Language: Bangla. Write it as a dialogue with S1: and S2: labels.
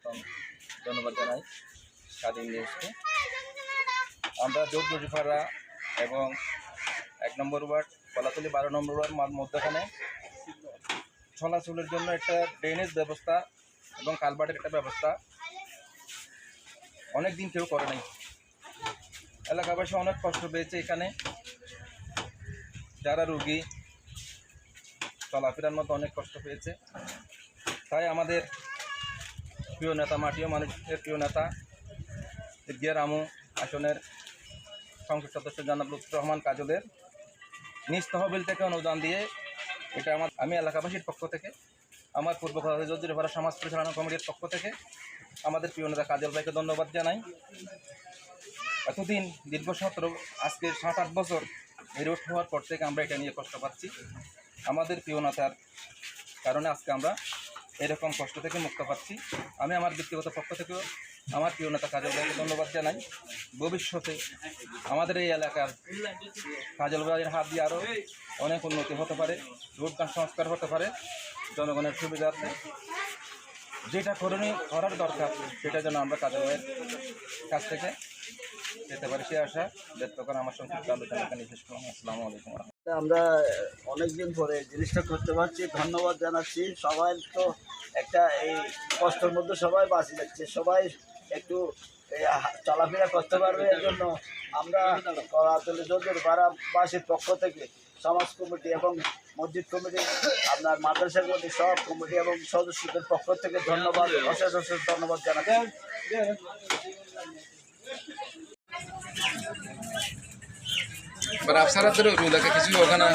S1: প্রথম ধন্যবাদ জানাই স্বাধীন নিউজকে। আমরা জোরজুরিপাড়া এবং 1 নম্বর ওয়ার্ড কলাতলি 12 নম্বর ওয়ার্ড মধ্যখানে চলাচলের জন্য একটা ড্রেনেজ ব্যবস্থা এবং কালভার্টের একটা ব্যবস্থা অনেক দিন কেউ করে নাই। এলাকাবাসী অনেক কষ্ট পেয়েছে। এখানে যারা রুগী চলাফেরার মতো অনেক কষ্ট পেয়েছে। তাই আমাদের প্রিয় নেতা, মাটিও মানুষের প্রিয় নেতা জিয়া রামু আসনের সংসদ সদস্য জনাব লুৎফর রহমান কাজলের নিজ তহবিল থেকে অনুদান দিয়ে এটা আমি এলাকাবাসীর পক্ষ থেকে, আমার পূর্ব জোরজুরিপাড়া সমাজ পরিচালনা কমিটির পক্ষ থেকে আমাদের প্রিয় নেতা কাজল ভাইকে ধন্যবাদ জানাই। এতদিন দীর্ঘ 17 আজকে 7-8 বছর এই রোড হওয়ার পর থেকে আমরা এটা নিয়ে কষ্ট পাচ্ছি। আমাদের প্রিয় নেতার কারণে আজকে আমরা এরকম কষ্ট থেকে মুক্ত পাচ্ছি। আমি আমার ব্যক্তিগত পক্ষ থেকেও আমার প্রিয় নেতা কাজল ভাইকে ধন্যবাদ জানাই। ভবিষ্যতে আমাদের এই এলাকার কাজল ভাইয়ের হাত দিয়ে আরও অনেক উন্নতি হতে পারে, রোডঘাট সংস্কার হতে পারে, জনগণের সুবিধার্থে যেটা করার দরকার সেটা যেন আমরা কাজল ভাইয়ের কাছ থেকে যেতে পারি, সে আশা ব্যক্ত করে আমার সংক্ষিপ্ত আলোচনা এখানে শেষ করলাম। আসসালামু আলাইকুম।
S2: আমরা অনেকদিন পরে জিনিসটা করতে পারছি, ধন্যবাদ জানাচ্ছি। সবাই তো একটা এই কষ্টের মধ্যে সবাই বাঁচি যাচ্ছে, সবাই একটু চলাফেরা করতে পারবে। এর জন্য আমরা কলাতলি জোরজুরিপাড়াবাসীর পক্ষ থেকে সমাজ কমিটি এবং মসজিদ কমিটি, আপনার মাদ্রাসা কমিটি, সব কমিটি এবং সদস্যদের পক্ষ থেকে ধন্যবাদ, অশেষ অশেষ ধন্যবাদ জানাচ্ছি।
S3: আপনারা কিছু ওখানে